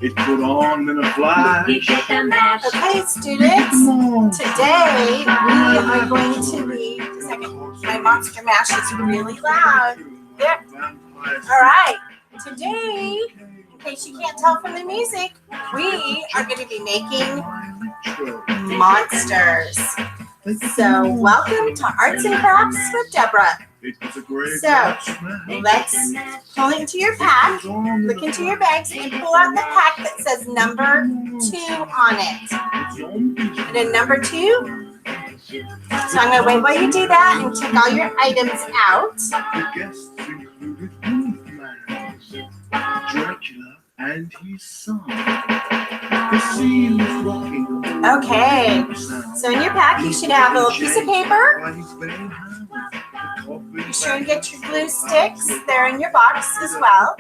It put on in a flash. Okay, students, today we are going to be, just a second, my Monster Mash is really loud. There. All right, today, in case you can't tell from the music, we are going to be making monsters. So welcome to Arts and Crafts with Deborah. So let's pull into your pack, look into your bags, and pull out the pack that says number 2 on it. And then number 2. So I'm going to wait while you do that and take all your items out. Dracula and his son. The scene is rocking. Okay, so in your pack you should have a little piece of paper. Be sure and get your glue sticks. They're in your box as well.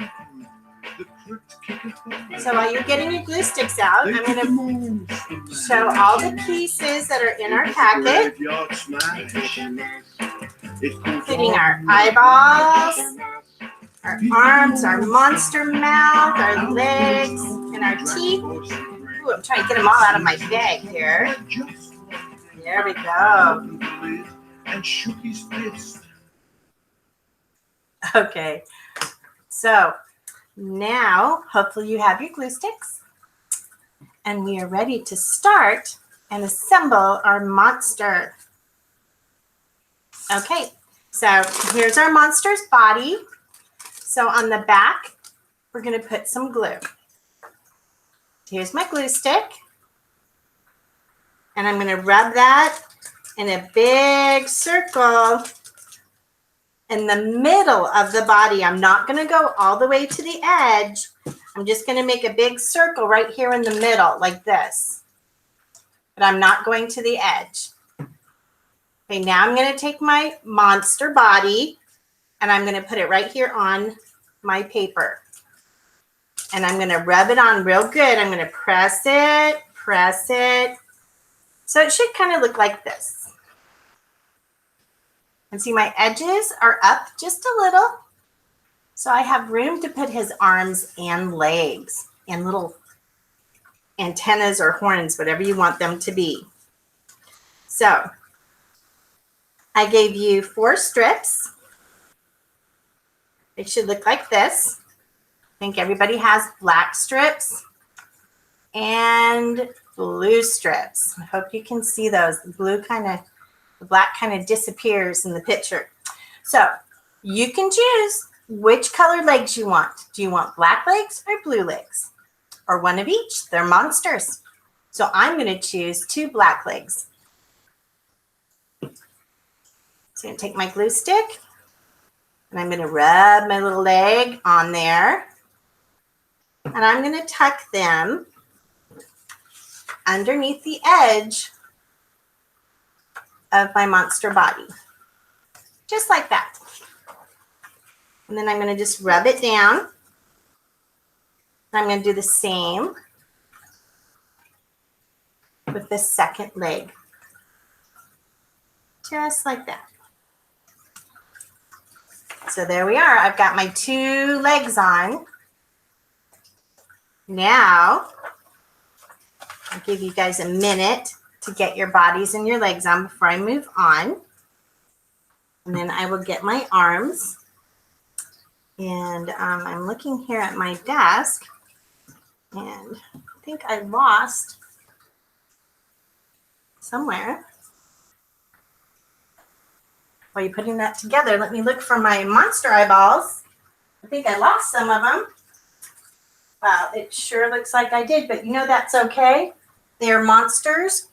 So while you're getting your glue sticks out, I'm going to show all the pieces that are in our packet, including our eyeballs, our arms, our monster mouth, our legs, and our teeth. Ooh, I'm trying to get them all out of my bag here. There we go. And shook his fist. Okay, so now hopefully you have your glue sticks and we are ready to start and assemble our monster. Okay, so here's our monster's body. So on the back, we're going to put some glue. Here's my glue stick. And I'm going to rub that in a big circle in the middle of the body. I'm not going to go all the way to the edge. I'm just going to make a big circle right here in the middle like this. But I'm not going to the edge. Okay, now I'm going to take my monster body and I'm going to put it right here on my paper. And I'm going to rub it on real good. I'm going to press it, press it. So it should kind of look like this. And see, my edges are up just a little. So I have room to put his arms and legs and little antennas or horns, whatever you want them to be. So I gave you 4 strips. It should look like this. I think everybody has black strips and blue strips. I hope you can see those. The black kind of disappears in the picture. So you can choose which colored legs you want. Do you want black legs or blue legs? Or one of each? They're monsters. So I'm going to choose 2 black legs. So I'm going to take my glue stick and I'm going to rub my little leg on there. And I'm going to tuck them underneath the edge of my monster body, just like that. And then I'm going to just rub it down. I'm going to do the same with the second leg, just like that. So there we are. I've got my 2 legs on. Now, I'll give you guys a minute to get your bodies and your legs on before I move on. And then I will get my arms. And I'm looking here at my desk. And I think I lost somewhere. While you're putting that together, let me look for my monster eyeballs. I think I lost some of them. Well, it sure looks like I did, but you know that's okay. They're monsters.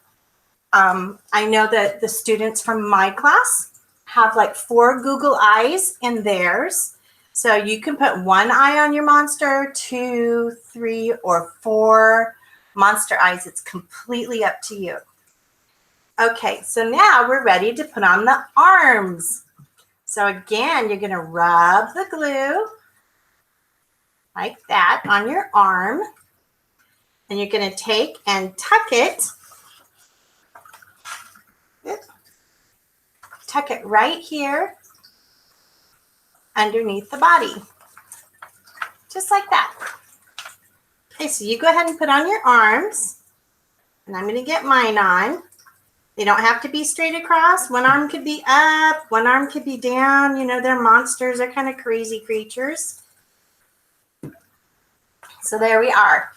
I know that the students from my class have like 4 Google eyes in theirs. So you can put 1 eye on your monster, 2, 3, or 4 monster eyes. It's completely up to you. Okay, so now we're ready to put on the arms. So again, you're going to rub the glue like that on your arm. And you're going to take and tuck it. Tuck it right here underneath the body. Just like that. Okay, so you go ahead and put on your arms. And I'm going to get mine on. They don't have to be straight across. One arm could be up. One arm could be down. You know, they're monsters. They're kind of crazy creatures. So there we are.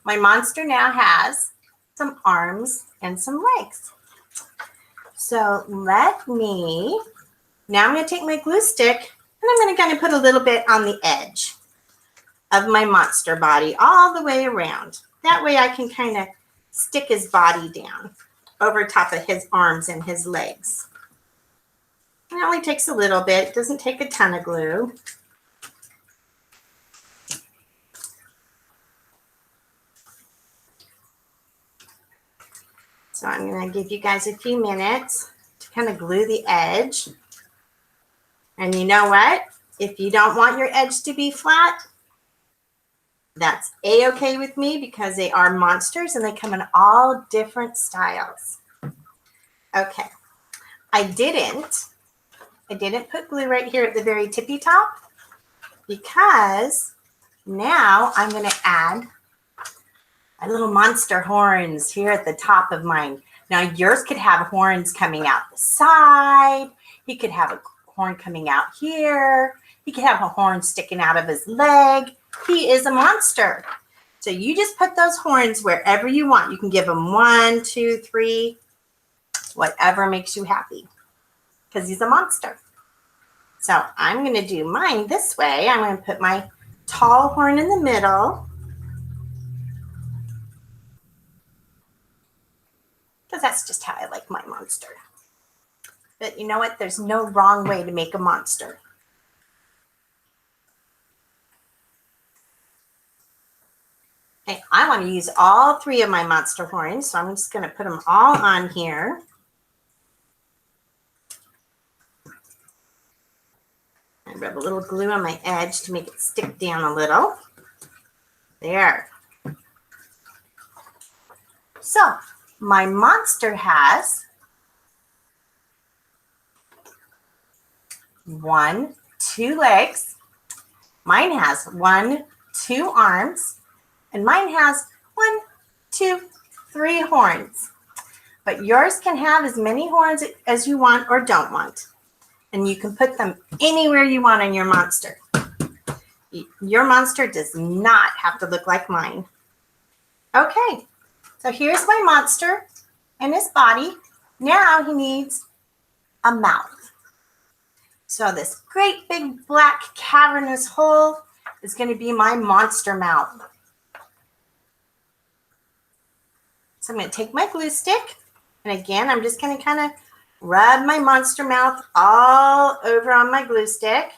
My monster now has some arms and some legs. So now I'm going to take my glue stick and I'm going to kind of put a little bit on the edge of my monster body all the way around. That way I can kind of stick his body down over top of his arms and his legs. It only takes a little bit. It doesn't take a ton of glue. So I'm going to give you guys a few minutes to kind of glue the edge. And you know what? If you don't want your edge to be flat, that's a-okay with me because they are monsters and they come in all different styles. Okay, I didn't put glue right here at the very tippy top because now I'm going to add my little monster horns here at the top of mine. Now yours could have horns coming out the side. He could have a horn coming out here. He could have a horn sticking out of his leg. He is a monster. So you just put those horns wherever you want. You can give him 1, 2, 3, whatever makes you happy because he's a monster. So I'm going to do mine this way. I'm going to put my tall horn in the middle because that's just how I like my monster. But you know what? There's no wrong way to make a monster. Okay, I want to use all 3 of my monster horns, so I'm just going to put them all on here. I rub a little glue on my edge to make it stick down a little. There. So my monster has 1, 2 legs. Mine has 1, 2 arms. And mine has 1, 2, 3 horns. But yours can have as many horns as you want or don't want. And you can put them anywhere you want on your monster. Your monster does not have to look like mine. Okay, so here's my monster and his body. Now he needs a mouth. So this great big black cavernous hole is going to be my monster mouth. So I'm going to take my glue stick, and again, I'm just going to kind of rub my monster mouth all over on my glue stick.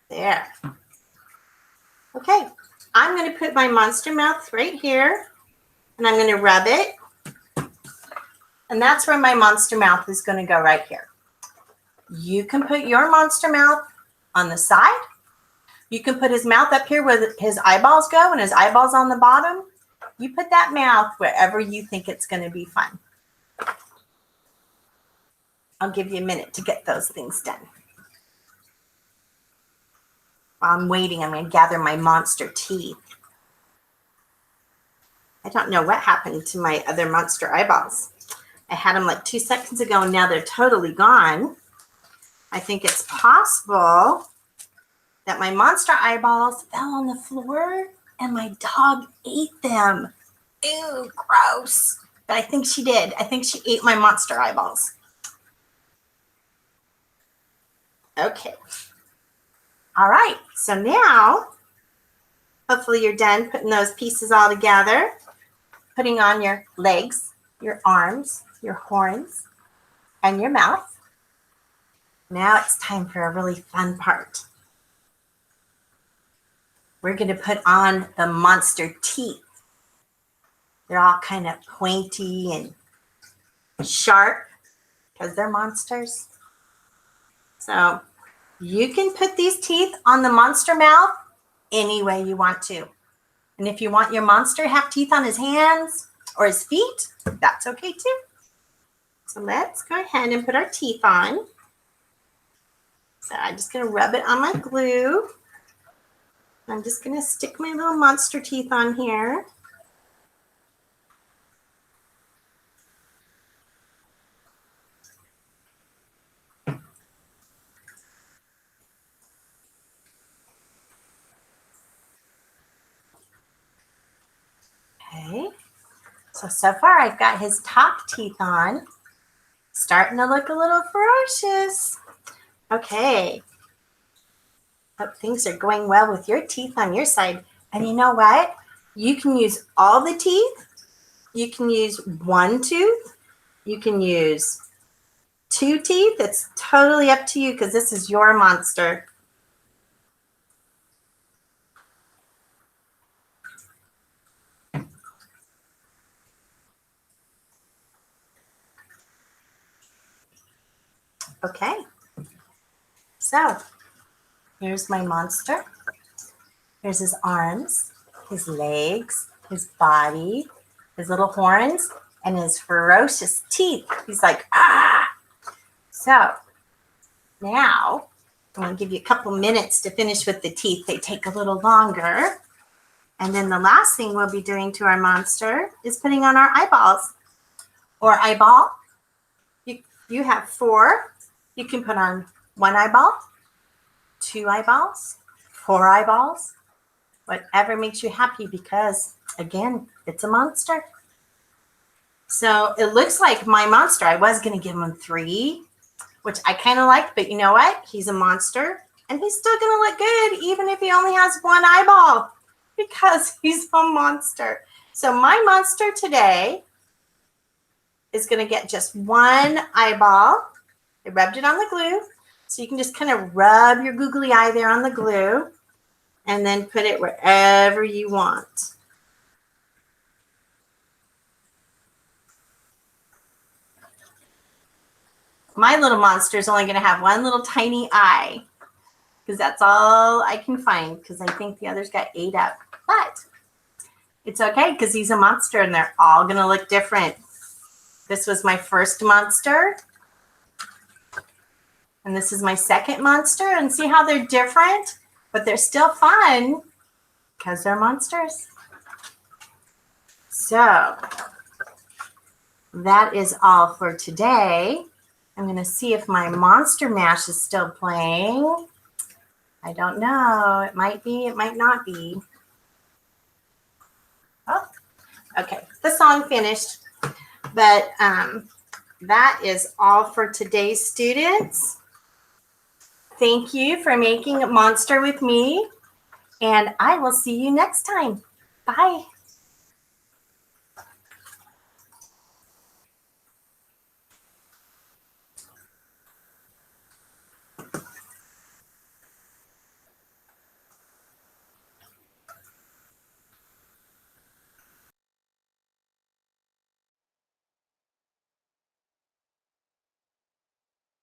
There. Okay, I'm going to put my monster mouth right here, and I'm going to rub it. And that's where my monster mouth is going to go right here. You can put your monster mouth on the side. You can put his mouth up here where his eyeballs go and his eyeballs on the bottom. You put that mouth wherever you think it's going to be fun. I'll give you a minute to get those things done. While I'm waiting, I'm going to gather my monster teeth. I don't know what happened to my other monster eyeballs. I had them like 2 seconds ago and now they're totally gone. I think it's possible that my monster eyeballs fell on the floor and my dog ate them. Ew, gross. But I think she did. I think she ate my monster eyeballs. Okay. All right. So now, hopefully you're done putting those pieces all together, putting on your legs, your arms, your horns, and your mouth. Now it's time for a really fun part. We're going to put on the monster teeth. They're all kind of pointy and sharp because they're monsters. So you can put these teeth on the monster mouth any way you want to. And if you want your monster to have teeth on his hands or his feet, that's okay too. So let's go ahead and put our teeth on. So I'm just going to rub it on my glue. I'm just going to stick my little monster teeth on here. Okay, so far I've got his top teeth on. Starting to look a little ferocious. Okay. Hope things are going well with your teeth on your side. And you know what? You can use all the teeth. You can use one tooth. You can use 2 teeth. It's totally up to you because this is your monster. Okay. So here's my monster. Here's his arms, his legs, his body, his little horns, and his ferocious teeth. He's like, ah! So now I'm going to give you a couple minutes to finish with the teeth. They take a little longer. And then the last thing we'll be doing to our monster is putting on our eyeballs or eyeball. You have 4. You can put on 1 eyeball, 2 eyeballs, 4 eyeballs, whatever makes you happy because, again, it's a monster. So it looks like my monster, I was going to give him 3, which I kind of liked, but you know what? He's a monster, and he's still going to look good even if he only has 1 eyeball because he's a monster. So my monster today is going to get just 1 eyeball. I rubbed it on the glue, so you can just kind of rub your googly eye there on the glue and then put it wherever you want. My little monster is only going to have 1 little tiny eye because that's all I can find because I think the others got ate up. But it's okay because he's a monster and they're all going to look different. This was my first monster. And this is my second monster. And see how they're different? But they're still fun because they're monsters. So that is all for today. I'm going to see if my Monster Mash is still playing. I don't know. It might be. It might not be. Oh, okay. The song finished. But that is all for today, students. Thank you for making a monster with me. And I will see you next time. Bye.